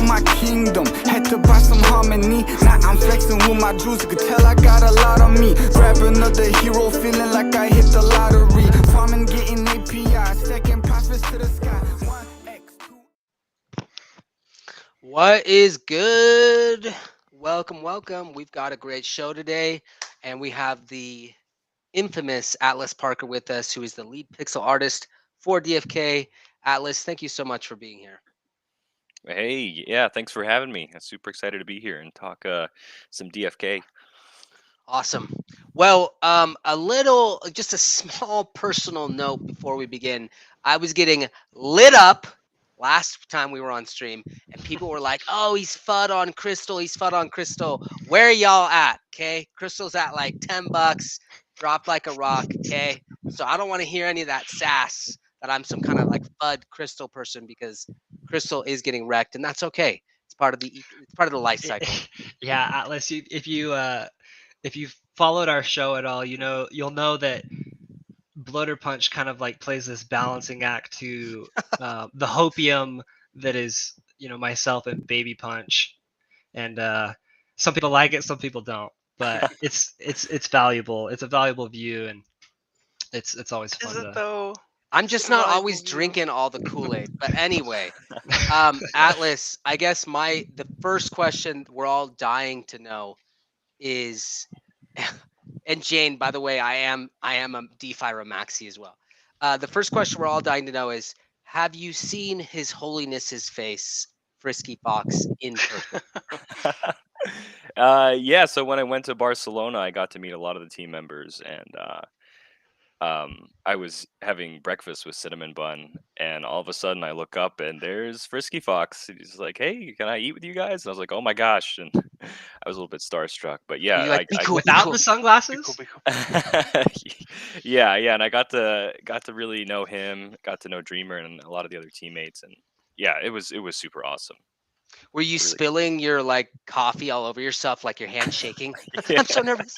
my kingdom. Had to buy some harmony. Now I'm flexing with my jewels. You could tell I got a lot on me. Grab another hero, feeling like I hit the lottery. Farming, getting API, stacking profits to the sky. 1x2. What is good? Welcome. We've got a great show today, and we have the infamous Atlas Parker with us, who is the lead pixel artist for DFK. Atlas, thank you so much for being here. Hey, yeah, thanks for having me. I'm super excited to be here and talk some DFK. Awesome. Well, just a small personal note before we begin. I was getting lit up last time we were on stream, and people were like, "Oh, he's FUD on Crystal. He's FUD on Crystal. Where are y'all at? Okay, Crystal's at like $10, dropped like a rock. Okay, so I don't want to hear any of that sass that I'm some kind of like FUD Crystal person, because Crystal is getting wrecked, and that's okay. It's part of the life cycle. Yeah, Atlas, if you've followed our show at all, you'll know that Bloater Punch kind of like plays this balancing act to the hopium that is, myself and Baby Punch, and some people like it, some people don't, but it's valuable. It's a valuable view, and it's always fun. Is it though? I'm just not always drinking all the Kool-Aid. But anyway, Atlas, I guess the first question we're all dying to know is, and Jane, by the way, I am a DeFi Ramaxi as well. The first question we're all dying to know is, have you seen His Holiness's face, Frisky Fox, in person? Yeah, so when I went to Barcelona, I got to meet a lot of the team members, and I was having breakfast with Cinnamon Bun, and all of a sudden I look up and there's Frisky Fox. He's like, "Hey, can I eat with you guys?" And I was like, "Oh my gosh!" And I was a little bit starstruck. But yeah, Like, be cool, without the sunglasses. yeah, and I got to really know him, got to know Dreamer and a lot of the other teammates, and yeah, it was super awesome. Were you spilling your like coffee all over yourself, like your hand shaking? Yeah. I'm so nervous.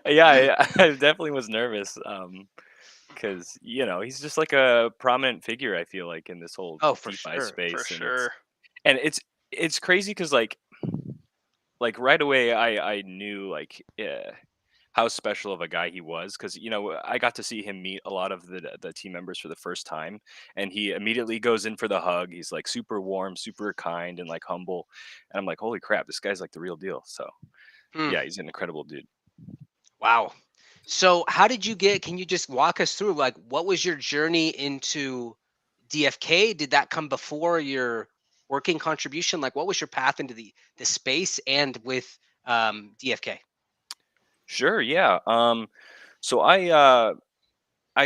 Yeah, I definitely was nervous. Because he's just like a prominent figure, I feel like, in this whole DeFi space. For sure. And it's crazy because like right away I knew like how special of a guy he was, because I got to see him meet a lot of the team members for the first time, and he immediately goes in for the hug. He's like super warm, super kind, and like humble, and I'm like, holy crap, this guy's like the real deal. So yeah, he's an incredible dude. Wow. So how did you can you just walk us through, like, what was your journey into DFK? Did that come before your working contribution? Like, what was your path into the space and with DFK? Sure, yeah. So I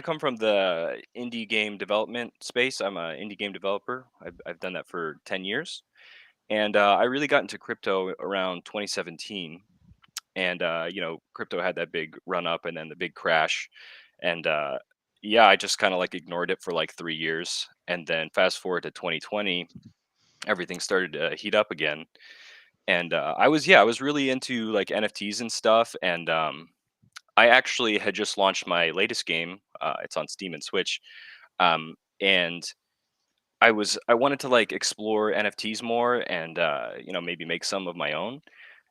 come from the indie game development space. I'm an indie game developer. I've done that for 10 years. And I really got into crypto around 2017. And, crypto had that big run up and then the big crash. And yeah, I just kind of like ignored it for like 3 years. And then fast forward to 2020, everything started to heat up again. And I was really into like NFTs and stuff. And I actually had just launched my latest game. It's on Steam and Switch. And I wanted to like explore NFTs more and maybe make some of my own.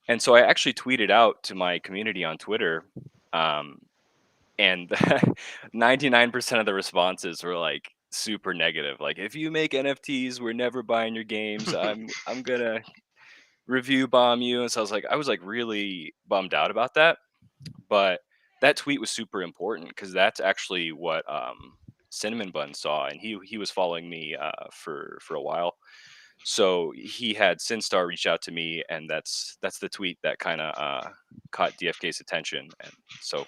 And so I actually tweeted out to my community on Twitter, and 99% of the responses were like super negative. Like, if you make NFTs, we're never buying your games. I'm gonna review bomb you. And so I was like really bummed out about that. But that tweet was super important because that's actually what Cinnamon Bun saw, and he was following me for a while. So he had Sinstar reach out to me, and that's the tweet that kind of caught DFK's attention, and so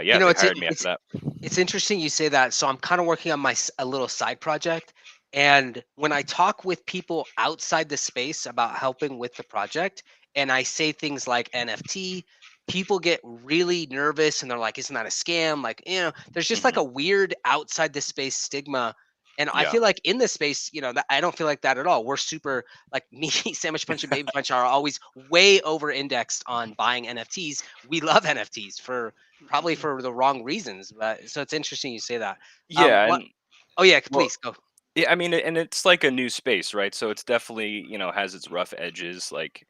yeah, they hired me after that. It's interesting you say that. So I'm kind of working on a little side project, and when I talk with people outside the space about helping with the project, and I say things like NFT, people get really nervous and they're like, "Isn't that a scam?" Like, there's just like a weird outside the space stigma. And I feel like in this space, I don't feel like that at all. We're super, like, me, Sandwich Punch, and Baby Punch are always way over indexed on buying NFTs. We love NFTs probably for the wrong reasons. But so it's interesting you say that. Yeah. Oh yeah, please go. Yeah, I mean, and it's like a new space, right? So it's definitely, has its rough edges. Like,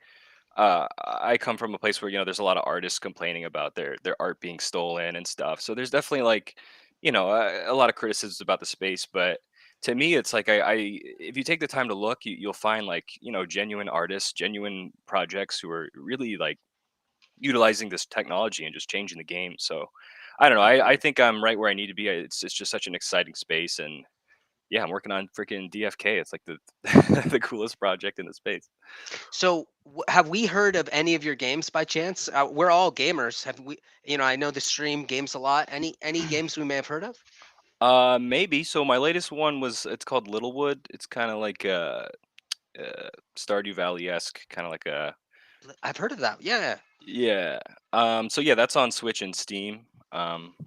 I come from a place where, there's a lot of artists complaining about their art being stolen and stuff. So there's definitely like, a lot of criticisms about the space. But to me, it's like if you take the time to look, you'll find like, genuine artists, genuine projects who are really like utilizing this technology and just changing the game. So I don't know. I think I'm right where I need to be. It's just such an exciting space, and yeah, I'm working on freaking DFK. It's like the the coolest project in the space. So, have we heard of any of your games by chance? We're all gamers. Have we? I know the stream games a lot. Any games we may have heard of? Maybe. So my latest one it's called Littlewood. It's kind of like Stardew Valley esque, kind of like a I've heard of that. Yeah. yeah. So yeah, that's on Switch and Steam.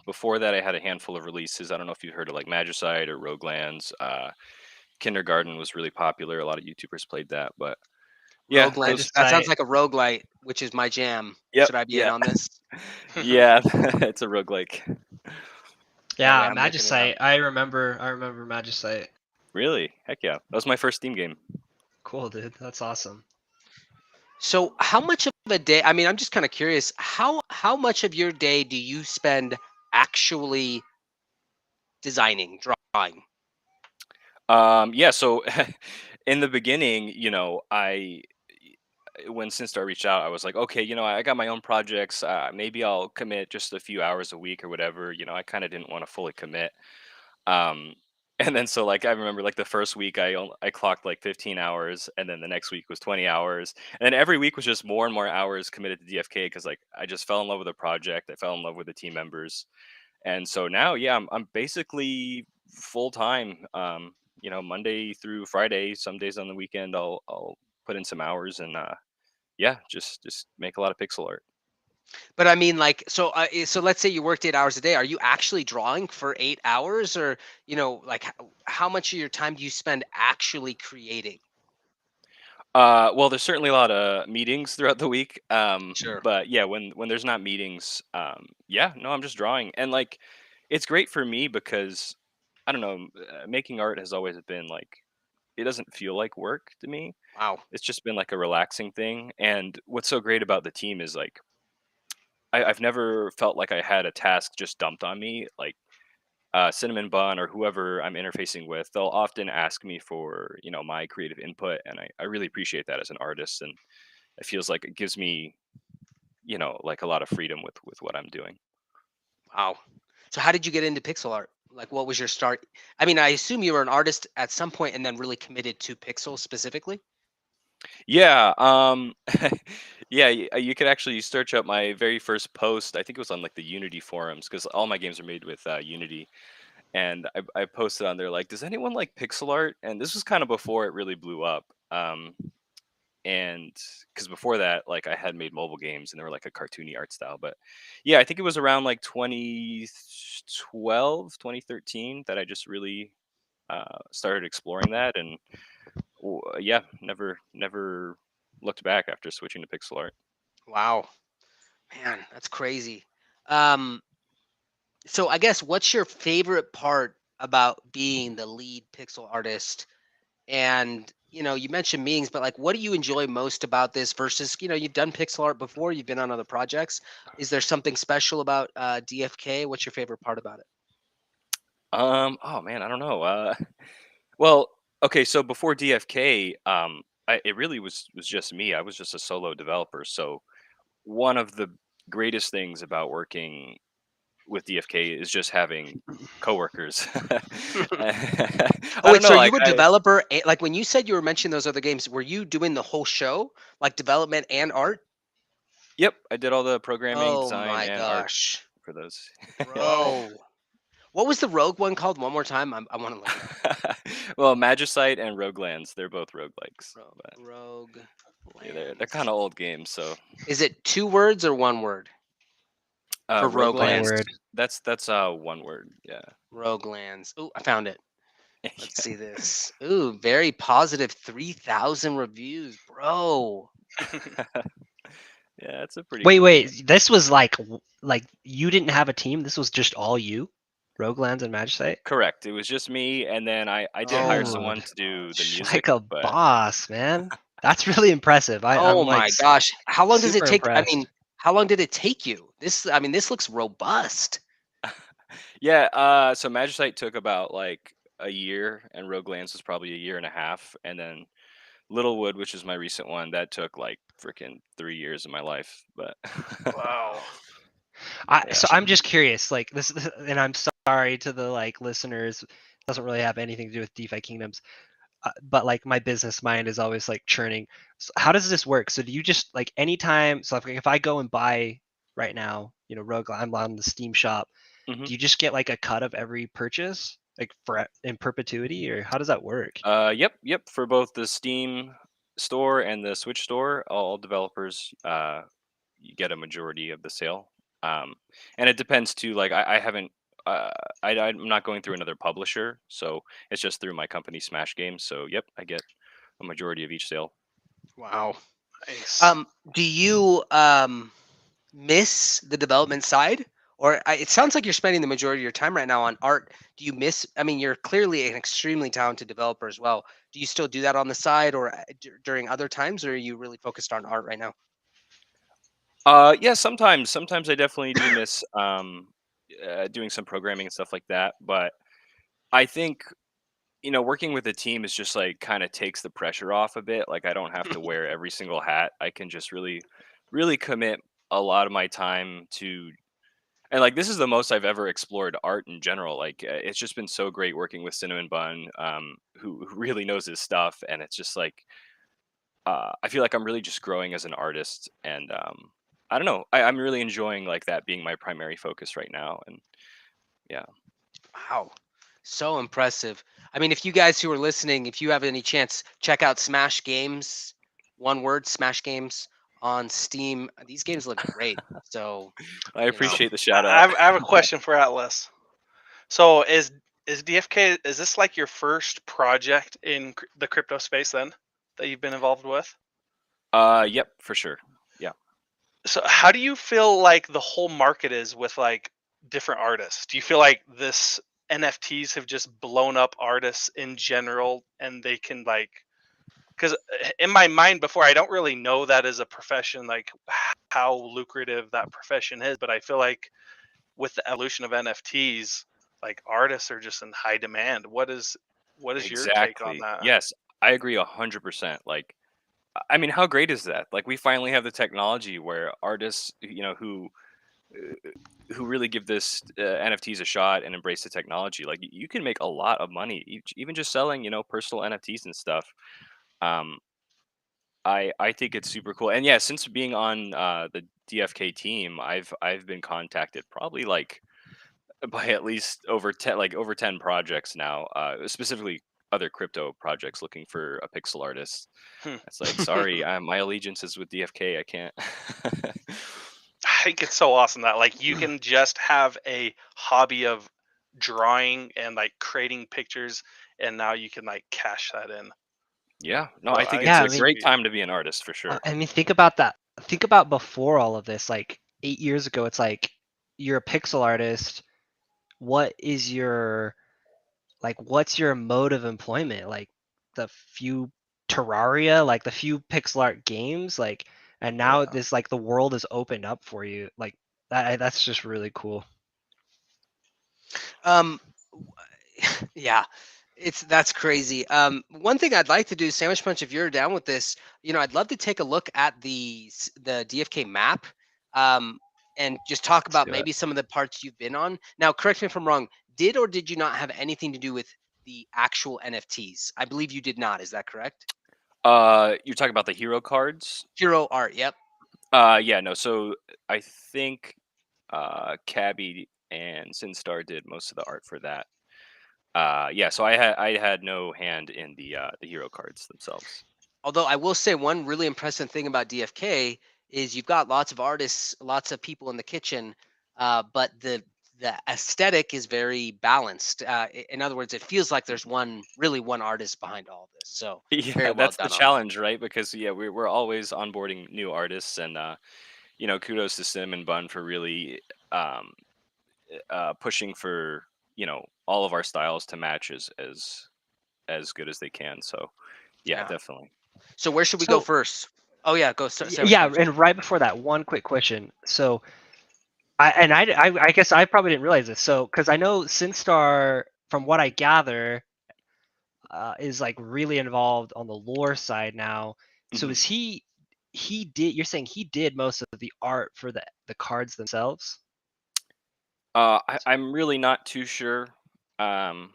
Before that, I had a handful of releases. I don't know if you've heard of like Magicite or Roguelands. Kindergarten was really popular. A lot of YouTubers played that, but yeah, Roguelite. those. That sounds Magicite. like a roguelite, which is my jam. Yep. Should I be in Yeah. on this? Yeah. It's a roguelike. Yeah, wait, Yeah, I'm looking it up. Magicite. I remember Magicite. Really? Heck yeah. That was my first Steam game. Cool, dude. That's awesome. So, how much of a day? I mean, I'm just kind of curious. How much of your day do you spend actually designing, drawing? Yeah, so in the beginning, when Sinstar reached out, I was like, okay, I got my own projects. Maybe I'll commit just a few hours a week or whatever. I kind of didn't want to fully commit. Um, and then so like I remember like the first week I clocked like 15 hours, and then the next week was 20 hours, and then every week was just more and more hours committed to DFK because like I just fell in love with the project. I fell in love with the team members, and so now yeah, I'm basically full time. Monday through Friday. Some days on the weekend I'll put in some hours and yeah, just make a lot of pixel art. But I mean, like, so let's say you worked 8 hours a day. Are you actually drawing for 8 hours, or like how much of your time do you spend actually creating? Well, there's certainly a lot of meetings throughout the week. Sure. But yeah, when there's not meetings, yeah, no, I'm just drawing, and like, it's great for me because I don't know, making art has always been like it doesn't feel like work to me. Wow. It's just been like a relaxing thing, and what's so great about the team is like I've never felt like I had a task just dumped on me. Like Cinnamon Bun or whoever I'm interfacing with, they'll often ask me for my creative input, and I really appreciate that as an artist, and it feels like it gives me like a lot of freedom with what I'm doing. Wow. So how did you get into pixel art? Like, what was your start? I mean, I assume you were an artist at some point and then really committed to pixel specifically. Yeah, yeah, you could actually search up my very first post. I think it was on like the Unity forums because all my games are made with Unity, and I posted on there like, does anyone like pixel art? And this was kind of before it really blew up. And because before that, like I had made mobile games and they were like a cartoony art style. But yeah, I think it was around like 2012, 2013 that I just really started exploring that, and yeah, never looked back after switching to pixel art. Wow, man, that's crazy. Um, so I guess what's your favorite part about being the lead pixel artist? And you mentioned meetings, but like, what do you enjoy most about this versus you've done pixel art before, you've been on other projects. Is there something special about DFK? What's your favorite part about it? Oh man, I don't know. Well, okay, so before DFK, it really was just me. I was just a solo developer. So one of the greatest things about working with DFK is just having coworkers. I Oh don't wait, know, so you like were developer, like when you said you were mentioning those other games, were you doing the whole show, like development and art? yep, I did all the programming, Oh design, my and art gosh, for those. bro. What was the rogue one called? One more time. I want to look it up. Well, Magicite and Roguelands, they're both roguelikes. But Rogue yeah, they're Lands. kind of old games, so Is it 2 words or 1 word for Rogue One Lands? Roguelands, word. that's one word, yeah. Rogue Lands. Oh, I found it. Let's see this. Ooh, very positive. 3,000 reviews, bro. Yeah, it's a pretty Wait, cool game. wait. This was like you didn't have a team. This was just all you. Roguelands and Magicite? Correct. It was just me, and then I did hire Oh, someone to do the music, Like a but boss, man. That's really impressive. I'm oh like my gosh. How long does it super take? I impressed. mean, how long did it take you? This looks robust. yeah. So Magicite took about like a year, and Roguelands was probably a year and a half, and then Littlewood, which is my recent one, that took like freaking 3 years of my life. But Wow. yeah. So I'm just curious, like this, and I'm sorry to the like listeners. Doesn't really have anything to do with DeFi Kingdoms, but like my business mind is always like churning. So how does this work? So do you just like anytime? So if I go and buy right now, Rogue, I'm on the Steam shop. Mhm. Do you just get like a cut of every purchase, like in perpetuity, or how does that work? Yep. For both the Steam store and the Switch store, all developers you get a majority of the sale. And it depends too. Like I haven't, I'm not going through another publisher, so it's just through my company Smash Games. So yep, I get a majority of each sale. Wow. Nice. Do you miss the development side, or it sounds like you're spending the majority of your time right now on art? Do you miss? I mean, you're clearly an extremely talented developer as well. Do you still do that on the side, or during other times, or are you really focused on art right now? Yeah, sometimes I definitely do miss doing some programming and stuff like that. But I think working with a team is just like kind of takes the pressure off a bit. Like I don't have to wear every single hat. I can just really commit a lot of my time to, and like this is the most I've ever explored art in general. Like it's just been so great working with Cinnamon Bun, who really knows his stuff, and it's just like I feel like I'm really just growing as an artist, and I don't know. I'm really enjoying like that being my primary focus right now, and yeah. Wow, so impressive. I mean, if you guys who are listening, if you have any chance, check out Smash Games. One word, Smash Games on Steam. These games look great. So, I you know. appreciate the shout I out. have a question for Atlas. So is DFK, is this like your first project in the crypto space then that you've been involved with? Yep, for sure. Yeah. So how do you feel like the whole market is with like different artists? Do you feel like this NFTs have just blown up artists in general and they can like, because in my mind before, I don't really know that as a profession, like how lucrative that profession is, but I feel like with the evolution of NFTs, like artists are just in high demand. What is your take on Exactly. that? Yes, I agree 100%. Like, I mean, how great is that? Like, we finally have the technology where artists, who really give this NFTs a shot and embrace the technology, like you can make a lot of money, even just selling, personal NFTs and stuff. Um, I think it's super cool. And yeah, since being on the DFK team, I've been contacted probably like by at least over 10 projects now, specifically other crypto projects looking for a pixel artist. Hmm. It's like, sorry, my allegiance is with DFK. I can't. I think it's so awesome that like you can just have a hobby of drawing and like creating pictures, and now you can like cash that in. Yeah, no, So I think Yeah, it's I a mean- great time to be an artist for sure. I mean, think about that. Think about before all of this, like 8 years ago. It's like you're a pixel artist. What is your what's your mode of employment? Like the few Terraria, like the few pixel art games, like, and now Yeah. this like the world is opened up for you. Like that's just really cool. Um, yeah, that's crazy. One thing I'd like to do, Sandwich Punch, if you're down with this, I'd love to take a look at the DFK map, and just talk about do it. maybe some of the parts you've been on. Now, correct me if I'm wrong. Did or did you not have anything to do with the actual NFTs? I believe you did not. Is that correct? You're talking about the hero cards? Hero art. Yep. Yeah, no. So I think Cabby and Sinstar did most of the art for that. Yeah, so I had no hand in the hero cards themselves. Although I will say one really impressive thing about DFK is you've got lots of artists, lots of people in the kitchen, but the aesthetic is very balanced. In other words, it feels like there's one artist behind all of this. So very Yeah, well that's the done on that. challenge, right? Because yeah, we're always onboarding new artists, and kudos to Sim and Bun for really pushing for all of our styles to match as good as they can. So yeah, Yeah. definitely. So where should we go So- first? Oh yeah, go. Yeah, and right before that, one quick question. So, I guess I probably didn't realize this. So, because I know SinStar, from what I gather, is like really involved on the lore side now. So Mhm. is he did, you're saying he did most of the art for the cards themselves? I'm really not too sure. I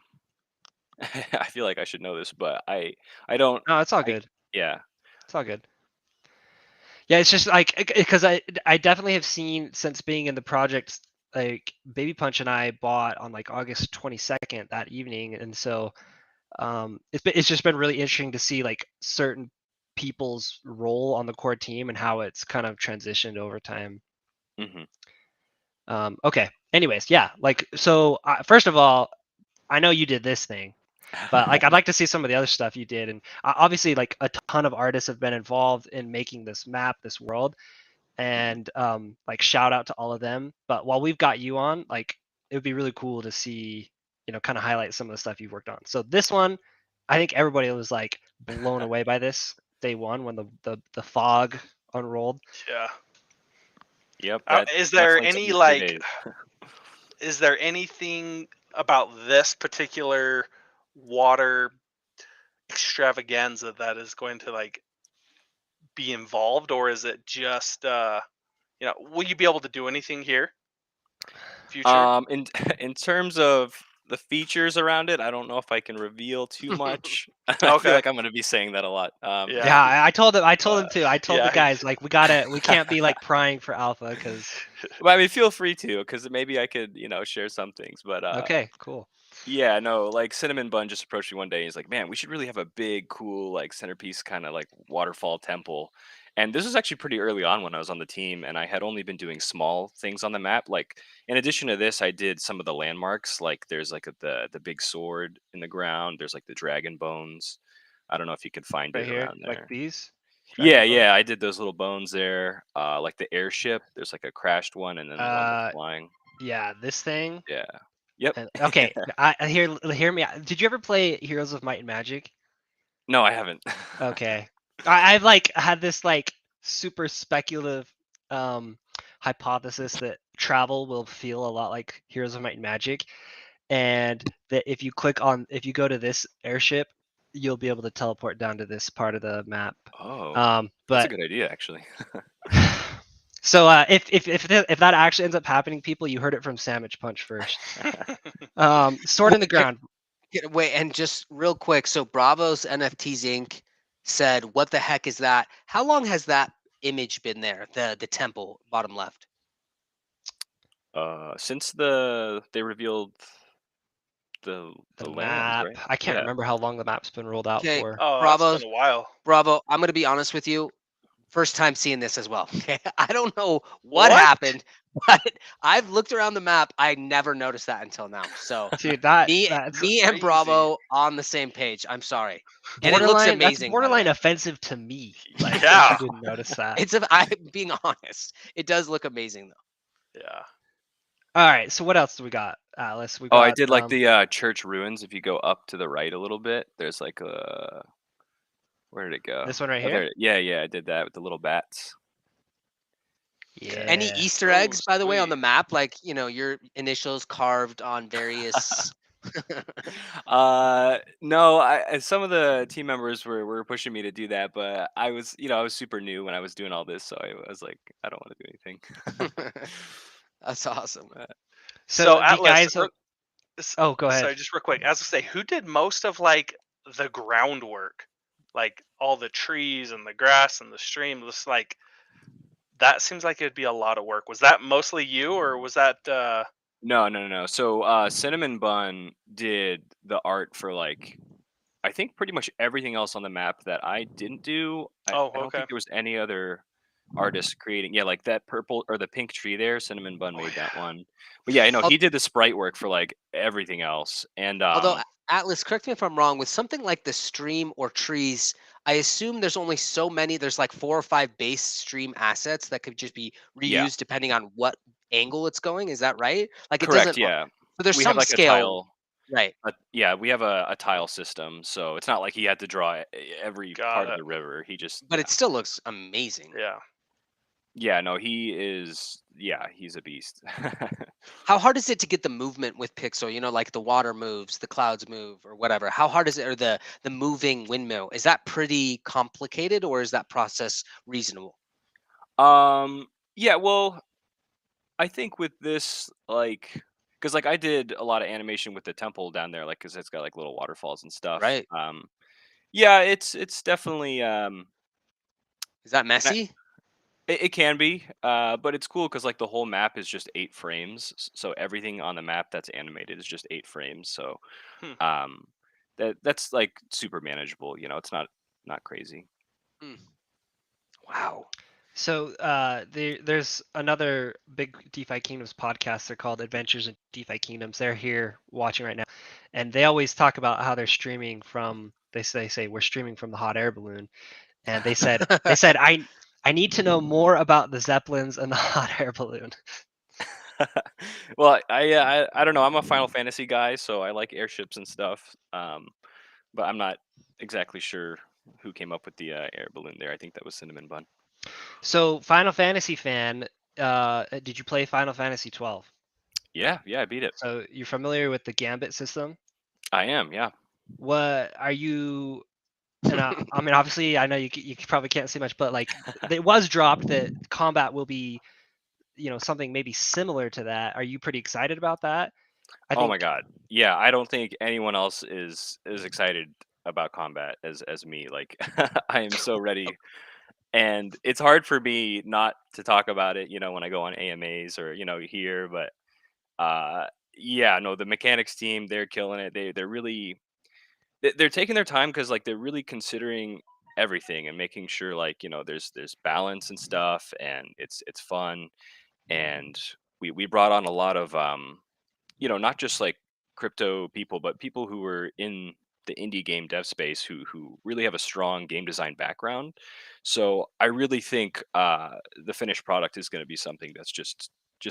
feel like I should know this, but I don't. No, it's all I good. yeah. It's all good. Yeah, it's just like, because I definitely have seen, since being in the project, like Baby Punch and I bought on like August 22nd that evening, and so it's just been really interesting to see like certain people's role on the core team and how it's kind of transitioned over time. hmm Okay. Anyways, yeah. Like, so first of all, I know you did this thing, but like I'd like to see some of the other stuff you did, and obviously like a ton of artists have been involved in making this map, this world, and like shout out to all of them. But while we've got you on, like it would be really cool to see, kind of highlight some of the stuff you've worked on. So this one, I think everybody was like blown away by this day one when the fog unrolled. Yeah. Yep. Is there definitely took any me 3 like days. is there anything about this particular water extravaganza that is going to like be involved, or is it just will you be able to do anything here? Future? In in terms of the features around it, I don't know if I can reveal too much. I feel Okay. like I'm going to be saying that a lot. Yeah. Yeah, I told them. I told them too. I told yeah. the guys like we can't be like prying for alpha because. But I mean, feel free to, because maybe I could, share some things. But Okay, cool. yeah, no, like Cinnamon Bun just approached me one day and he's like, "Man, we should really have a big, cool, like centerpiece kind of like waterfall temple." And this was actually pretty early on when I was on the team, and I had only been doing small things on the map. Like in addition to this, I did some of the landmarks. Like there's like the big sword in the ground. There's like the dragon bones. I don't know if you can find Right it here, around like there. these. Yeah, Dragon yeah, I did those little bones there. Like the airship. There's like a crashed one, and then the one that's flying. Yeah, this thing. Yeah. Yep. And, okay, hear me out. Did you ever play Heroes of Might and Magic? No, I haven't. Okay, I've like had this like super speculative hypothesis that travel will feel a lot like Heroes of Might and Magic, and that if you go to this airship, you'll be able to teleport down to this part of the map. Oh, that's a But good idea, actually. so if that actually ends up happening, people, you heard it from Sandwich Punch first. Sword in the ground. Wait, and just real quick. So Bravo's NFTs Inc. said, "What the heck is that? How long has that image been there? The temple, bottom left." Since they revealed the The lands, map. right? I can't Yeah. remember how long the map's been rolled out Okay. for. Oh, Bravo. that's been a while. Bravo, I'm gonna be honest with you. First time seeing this as well. Okay, I don't know what What? happened, but I've looked around the map. I never noticed that until now. So Dude, me that's and crazy. Bravo on the same page. I'm sorry, and it looks borderline. amazing. That's by the borderline way. offensive to me. Like, Yeah. I didn't notice that. I'm being honest. It does look amazing though. Yeah. All right. So what else do we got, Atlas? We Oh, got. I did like the church ruins. If you go up to the right a little bit, there's like a. Where did it go? This one right Oh, here? there. Yeah, I did that with the little bats. Yeah. Any Easter Oh, eggs, by the way, on the sweet. map? Like, your initials carved on various. No, some of the team members were pushing me to do that, but I was super new when I was doing all this, so I was like, I don't want to do anything. That's awesome. So Atlas, the guys. Oh, go ahead. sorry, just real quick. As I say, who did most of like the groundwork, like all the trees and the grass and the stream? Just like that seems like it'd be a lot of work. Was that mostly you, or was that? No. So Cinnamon Bun did the art for like I think pretty much everything else on the map that I didn't do. I don't okay. think there was any other artist creating. Yeah, like that purple or the pink tree there. Cinnamon Bun made that one. But yeah, I know he did the sprite work for like everything else. And Although Atlas, correct me if I'm wrong, with something like the stream or trees, I assume there's only so many. There's like 4 or 5 base stream assets that could just be reused Yeah. depending on what angle it's going. Is that right? Like it correct. doesn't. Yeah. So there's we some have like a scale, tile. right? Yeah, we have a tile system, so it's not like he had to draw every Got part of it. the river. He just But it still looks amazing. Yeah. no, he is he's a beast. How hard is it to get the movement with Pixel? You know, like the water moves, the clouds move, or whatever. How hard is it, or the moving windmill? Is that pretty complicated, or is that process reasonable? Yeah, well, I think with this, like, because like I did a lot of animation with the temple down there, like, because it's got like little waterfalls and stuff. Right? Yeah, it's definitely Is that and messy? it can be, but it's cool because like the whole map is just 8 frames, so everything on the map that's animated is just 8 frames. So Hmm. um, that's like super manageable. You know, it's not crazy. Wow. So there's another big DeFi Kingdoms podcast. They're called Adventures in DeFi Kingdoms. They're here watching right now, and they always talk about how they're streaming from. They say we're streaming from the hot air balloon, and they said I need to know more about the Zeppelins and the hot air balloon. Well, I don't know. I'm a Final Fantasy guy, so I like airships and stuff. But I'm not exactly sure who came up with the air balloon there. I think that was Cinnamon Bun. So Final Fantasy fan, did you play Final Fantasy 12? Yeah, I beat it. So you're familiar with the Gambit system? I am, yeah. What are you? And I mean, obviously, I know you probably can't say much, but like it was dropped that combat will be, something maybe similar to that. Are you pretty excited about that? Oh my god. Yeah, I don't think anyone else is as excited about combat as me. Like I am so ready. And it's hard for me not to talk about it, when I go on AMAs or, here, but yeah, no, the mechanics team, they're killing it. They're really they're taking their time because like they're really considering everything and making sure like, there's balance and stuff and it's fun. And we brought on a lot of not just like crypto people, but people who were in the indie game dev space who really have a strong game design background. So I really think the finished product is going to be something that's just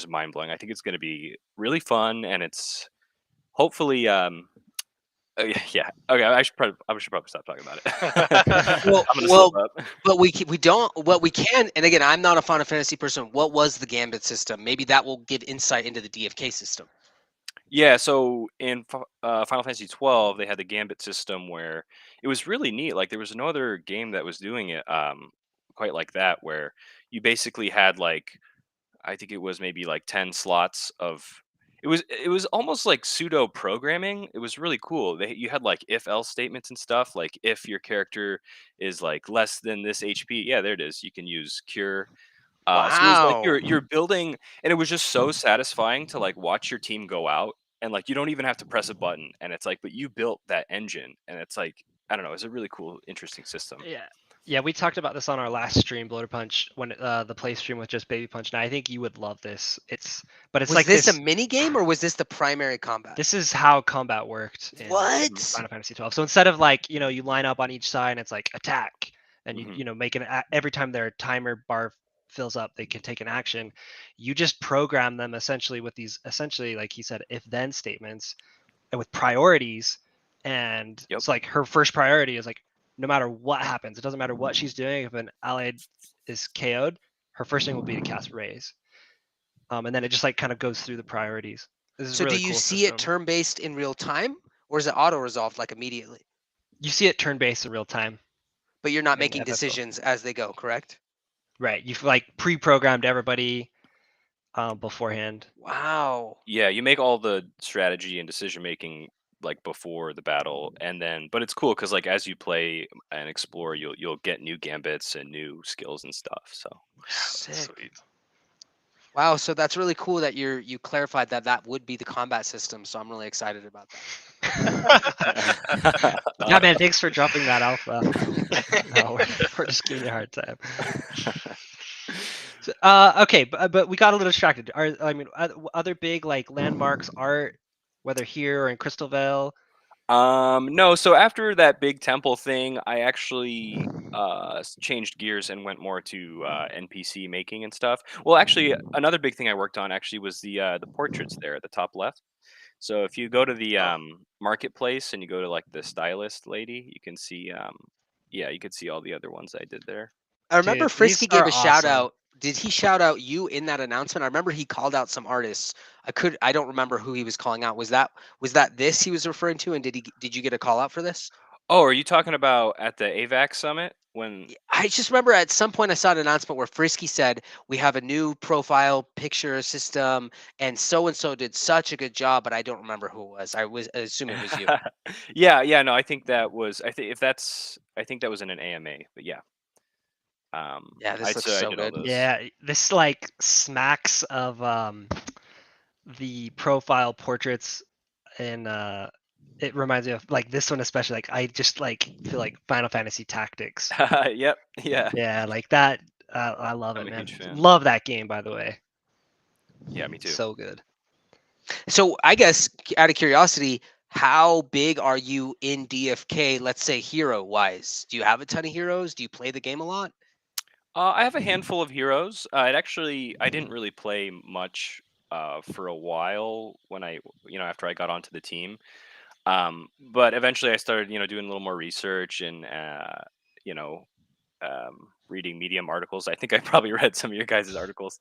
mind blowing. I think it's going to be really fun, and it's hopefully yeah. Okay, I should probably stop talking about it. Well, I'm gonna slip up. but we don't. What we can, and again, I'm not a Final Fantasy person. What was the Gambit system? Maybe that will give insight into the DFK system. Yeah, so in Final Fantasy 12, they had the Gambit system where it was really neat. Like there was no other game that was doing it quite like that, where you basically had like I think it was maybe like 10 slots of it was almost like pseudo programming. It was really cool. You had like if else statements and stuff. Like if your character is like less than this HP, yeah, there it is. You can use cure. So it was like Wow. you're building, and it was just so satisfying to like watch your team go out, and like you don't even have to press a button, and it's like, but you built that engine, and it's like I don't know, it's a really cool, interesting system. Yeah, we talked about this on our last stream, Bloater Punch, when the play stream with just Baby Punch. Now I think you would love this. But it's Was like this a mini game or was this the primary combat? This is how combat worked in What? Final Fantasy 12. So instead of like, you line up on each side and it's like attack, and you make every time their timer bar fills up, they can take an action. You just program them essentially with these, essentially, like he said, if then statements and with priorities. And it's like her first priority is like, no matter what happens, it doesn't matter what she's doing. If an allied is KO'd, her first thing will be to cast Raise. And then it just like kind of goes through the priorities. This is So really do you cool see system. it turn-based in real time, or is it auto-resolved like immediately? You see it turn-based in real time. But you're not in making FFO. decisions as they go, correct? Right. You've like pre-programmed everybody beforehand. Wow. Yeah, you make all the strategy and decision making like before the battle, and then but it's cool because like as you play and explore, you'll get new gambits and new skills and stuff. So Sick. Sweet. Wow, so that's really cool that you clarified that would be the combat system. So I'm really excited about that. Yeah, man. Thanks for dropping that alpha. No, we're just giving you a hard time. So, okay, but we got a little distracted. Other big like landmarks art, whether here or in Crystalvale. No, so after that big temple thing, I actually changed gears and went more to NPC making and stuff. Well, actually, another big thing I worked on actually was the portraits there at the top left. So if you go to the Oh. marketplace and you go to like the stylist lady, you can see yeah, you could see all the other ones I did there. I remember Dude, these Frisky gave are a shout awesome. out. Did he shout out you in that announcement? I remember he called out some artists. I don't remember who he was calling out. Was that this he was referring to? And did you get a call out for this? Oh, are you talking about at the AVAX summit when? I just remember at some point I saw an announcement where Frisky said we have a new profile picture system and so did such a good job, but I don't remember who it was. I assume it was you. Yeah, no, I think that was I think that was in an AMA, but yeah. Yeah, this I'd looks say I so did all good. those. Yeah, this like smacks of the profile portraits, and it reminds me of like this one especially. Like I just like feel like Final Fantasy Tactics. Yep, yeah. Yeah, like that. I love I'm it, a man. huge fan. Love that game, by the way. Yeah, me too. So good. So I guess out of curiosity, how big are you in DFK, let's say hero wise? Do you have a ton of heroes? Do you play the game a lot? I have a handful of heroes. I didn't really play much for a while when after I got onto the team. But eventually I started, doing a little more research and, you know, reading Medium articles. I think I probably read some of your guys' articles.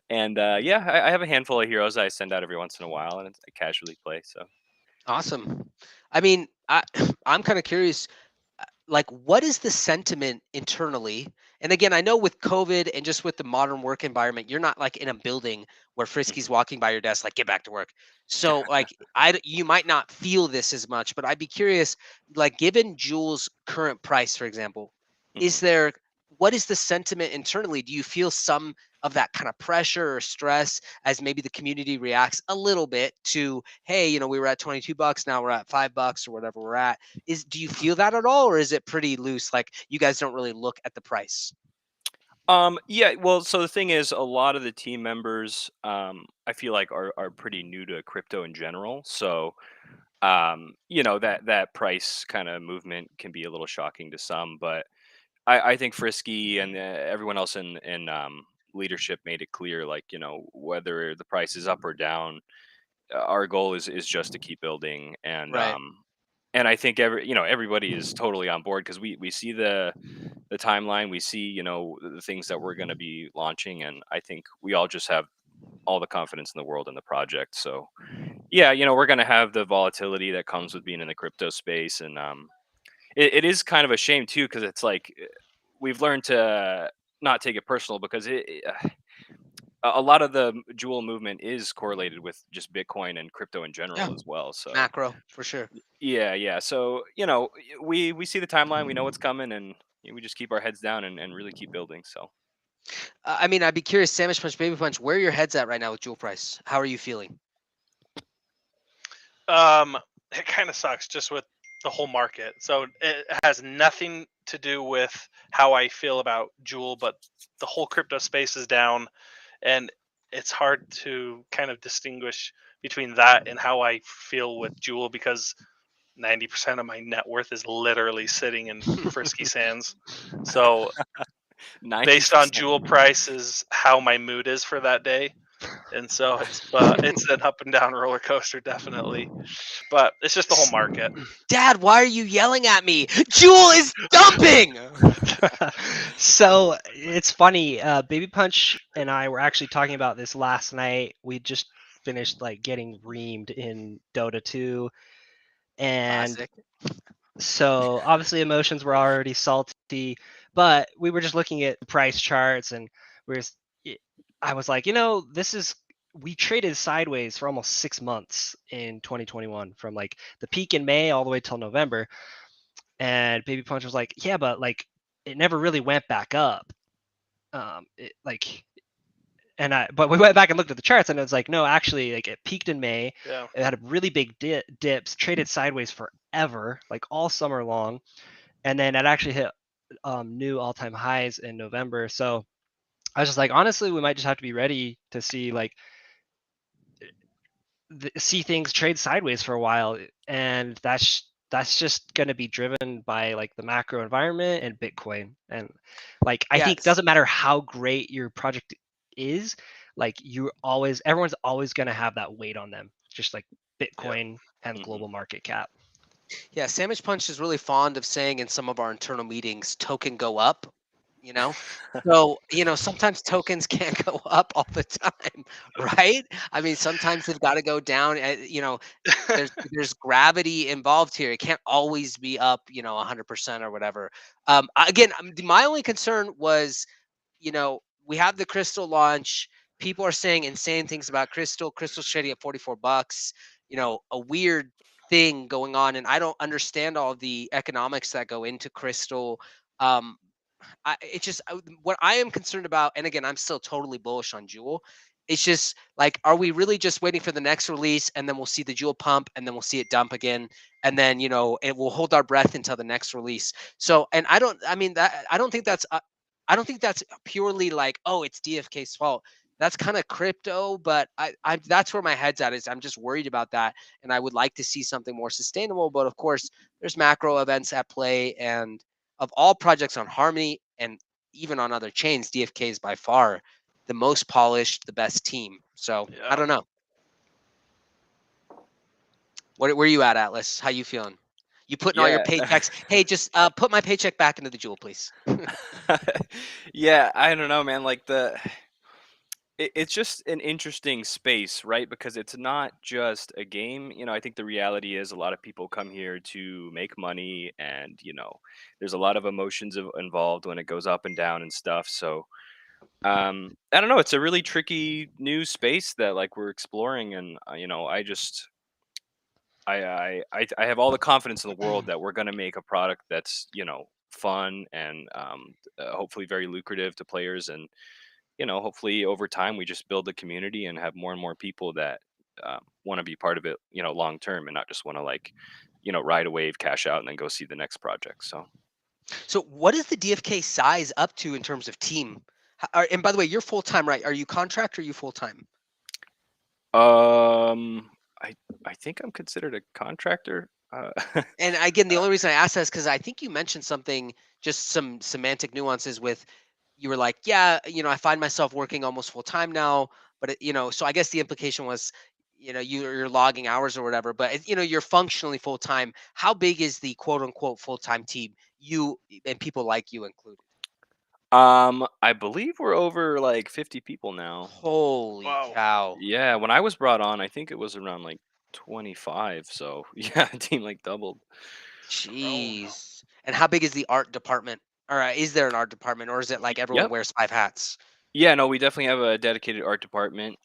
And yeah, I have a handful of heroes I send out every once in a while, and I casually play. So. Awesome. I mean, I'm kind of curious, like, what is the sentiment internally? And again, I know with COVID and just with the modern work environment, you're not like in a building where Frisky's Mhm. walking by your desk, like, get back to work. So, like, you might not feel this as much, but I'd be curious, like, given Jules' current price, for example, is Mhm. there, what is the sentiment internally? Do you feel some of that kind of pressure or stress as maybe the community reacts a little bit to, hey, we were at $22, now we're at $5 or whatever we're at? Do you feel that at all, or is it pretty loose? Like you guys don't really look at the price? Yeah, well, so the thing is, a lot of the team members, I feel like are pretty new to crypto in general. So, that price kind of movement can be a little shocking to some, but I think Frisky and everyone else in leadership made it clear, like, whether the price is up or down, our goal is just to keep building, Right. and I think everybody is totally on board because we see the timeline, we see the things that we're going to be launching, and I think we all just have all the confidence in the world in the project. So yeah, we're going to have the volatility that comes with being in the crypto space, and it is kind of a shame too because it's like we've learned to not take it personal because a lot of the Jewel movement is correlated with just Bitcoin and crypto in Yeah. general as well. So Macro for sure. yeah. So we see the timeline, we know what's coming, and we just keep our heads down and really keep building. So. I mean, I'd be curious, Sandwich Punch, Baby Punch, where are your heads at right now with Jewel price? How are you feeling? It kind of sucks just with the whole market. So it has nothing to do with how I feel about Jewel, but the whole crypto space is down, and it's hard to kind of distinguish between that and how I feel with Jewel because 90% of my net worth is literally sitting in Frisky Sands. So based on 90%. Jewel price is how my mood is for that day. And so it's an up and down roller coaster, definitely. But it's just the whole market. Dad, why are you yelling at me? Jewel is dumping. So it's funny. Baby Punch and I were actually talking about this last night. We just finished like getting reamed in Dota 2, and Classic. so obviously emotions were already salty, but we were just looking at the price charts, and we were, I was like, we traded sideways for almost 6 months in 2021 from like the peak in May all the way till November. And Baby Punch was like, yeah, but like it never really went back up. But we went back and looked at the charts, and it was like, no, actually, like it peaked in May. Yeah. It had a really big dips, traded sideways forever, like all summer long, and then it actually hit new all-time highs in November. So I was just like, honestly, we might just have to be ready to see see things trade sideways for a while, and that's just going to be driven by like the macro environment and Bitcoin. And like I think it doesn't matter how great your project is, like everyone's always going to have that weight on them, just like Bitcoin and Mhm. global market cap. Yeah, Sandwich Punch is really fond of saying in some of our internal meetings, token go up, you know? So, sometimes tokens can't go up all the time, right? I mean, sometimes they've got to go down. There's gravity involved here. It can't always be up, 100% or whatever. Again, my only concern was, we have the Crystal launch. People are saying insane things about Crystal. Crystal's trading at $44. A weird thing going on, and I don't understand all the economics that go into Crystal. Um, what I am concerned about, and again, I'm still totally bullish on Jewel. It's just like, are we really just waiting for the next release, and then we'll see the Jewel pump, and then we'll see it dump again, and then it will hold our breath until the next release. So, and I don't think that's purely like, oh, it's DFK's fault. That's kind of crypto, but I that's where my head's at. Is I'm just worried about that, and I would like to see something more sustainable. But of course, there's macro events at play, and of all projects on Harmony and even on other chains, DFK is by far the most polished, the best team. So I don't know. Where are you at, Atlas? How you feeling? You putting all your Yeah. paychecks? Hey, just put my paycheck back into the Jewel, please. Yeah, I don't know, man. Like it's just an interesting space, right? Because it's not just a game. I think the reality is a lot of people come here to make money, and there's a lot of emotions involved when it goes up and down and stuff. So I don't know. It's a really tricky new space that like we're exploring, and I have all the confidence in the world that we're going to make a product that's fun and hopefully very lucrative to players, and hopefully over time we just build a community and have more and more people that want to be part of it, long term, and not just want to like ride a wave, cash out, and then go see the next project. So what is the DFK size up to in terms of team? And by the way, you're full time, right? Are you contract or are you full time? I think I'm considered a contractor. And again, the only reason I asked that is because I think you mentioned something, just some semantic nuances with, you were like, yeah, I find myself working almost full time now, but so I guess the implication was, you're logging hours or whatever, but you're functionally full time. How big is the quote unquote full time team? You and people like you included. I believe we're over like 50 people now. Holy Wow. cow! Yeah, when I was brought on, I think it was around like 25. So yeah, team like doubled. Jeez. And how big is the art department? Or is there an art department, or is it like everyone Yep. wears 5 hats? Yeah, no, we definitely have a dedicated art department.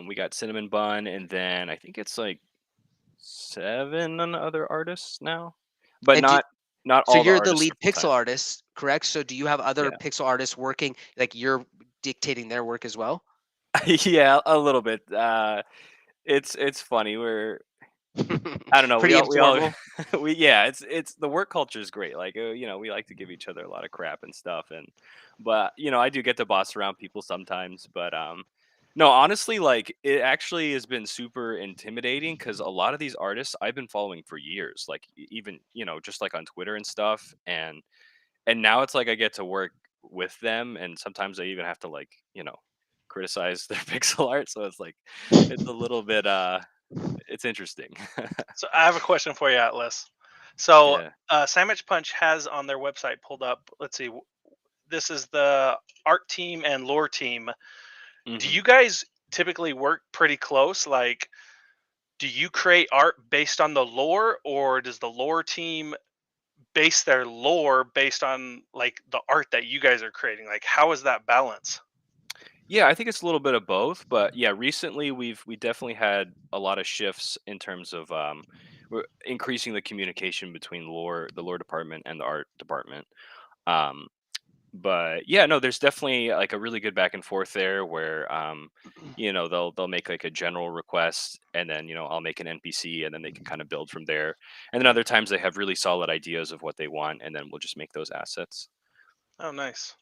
We got Cinnamon Bun, and then I think it's like 7 other artists now, but And not so all the you're the artists lead are full pixel time. artist, correct? So do you have other Yeah. pixel artists working, like you're dictating their work as well? Yeah, a little bit. It's funny. I don't know. Pretty We all informal. yeah. It's the work culture is great. Like we like to give each other a lot of crap and stuff, but I do get to boss around people sometimes. But no, honestly, like it actually has been super intimidating because a lot of these artists I've been following for years, like even just like on Twitter and stuff, and now it's like I get to work with them, and sometimes I even have to like criticize their pixel art. So it's like it's a little bit it's interesting. So I have a question for you, Atlas. So Yeah. Sandwich Punch has on their website pulled up. Let's see. This is the art team and lore team. Do Mhm. you guys typically work pretty close? Like, do you create art based on the lore, or does the lore team base their lore based on like the art that you guys are creating? Like, how is that balance? Yeah, I think it's a little bit of both, but yeah, recently we definitely had a lot of shifts in terms of we're increasing the communication between the lore department and the art department. Um, but yeah, no, there's definitely like a really good back and forth there where they'll make like a general request, and then I'll make an NPC, and then they can kind of build from there. And then other times they have really solid ideas of what they want, and then we'll just make those assets. Oh, nice.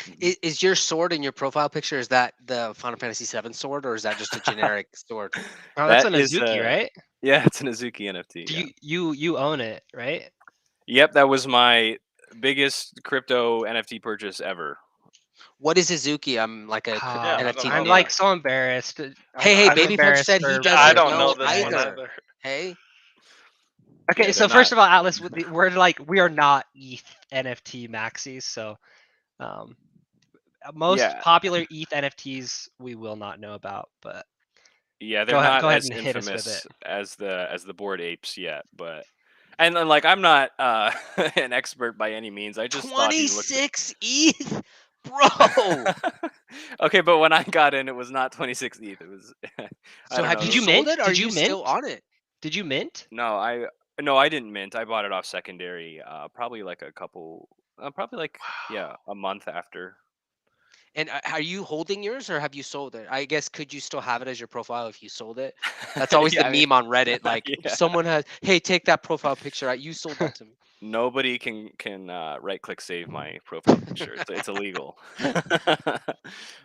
Mhm. Is your sword in your profile picture, is that the Final Fantasy VII sword, or is that just a generic sword? Oh, that's That an is Azuki, right? yeah, it's an Azuki NFT. Do Yeah. you own it, right? Yep, that was my biggest crypto NFT purchase ever. What is Izuki? I'm like a Yeah, I NFT don't I'm know like mania. so embarrassed. Hey, I'm Baby Punch embarrassed said he for Yeah, I doesn't don't working know know with this one either. either. Hey, Okay, Yeah, so they're first not. of all, Atlas, we are not ETH NFT maxis. So um, most Yeah, popular ETH NFTs we will not know about, but yeah, go they're ahead, not go ahead as and hit us with it. infamous as the Bored Apes yet, but and then like I'm not an expert by any means. I just thought he looked 26 ETH, bro. okay, but when I got in, it was not 26 ETH. It was I So don't have know. Did you you sold mint? it? Or are Did you you still mint? on it? Did you mint? No, I didn't mint. I bought it off secondary. Probably like probably like yeah, a month after. And are you holding yours or have you sold it? I guess could you still have it as your profile if you sold it? That's always Yeah, the I mean, meme on Reddit. Like yeah. someone has, hey, take that profile picture out. You sold that to me. Nobody can right click save my profile picture. It's illegal.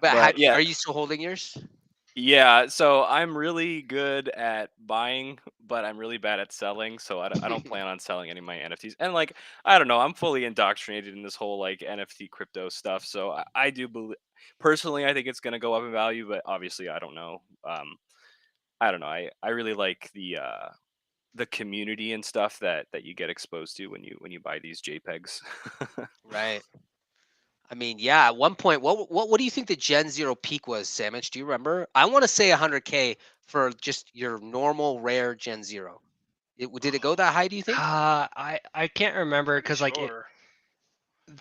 But But yeah, are you still holding yours? yeah. So I'm really good at buying, but I'm really bad at selling. So I don't plan on selling any of my NFTs. And like I don't know, I'm fully indoctrinated in this whole like NFT crypto stuff. So I do believe personally, I think it's gonna go up in value, but obviously I don't know. I don't know. I really like the community and stuff that you get exposed to when you buy these JPEGs. Right. I mean, yeah. At one point, what do you think the Gen Zero peak was, Sandwich? Do you remember? I want to say 100K for just your normal rare Gen Zero. Did it go that high? Do you think? I can't remember Pretty because sure.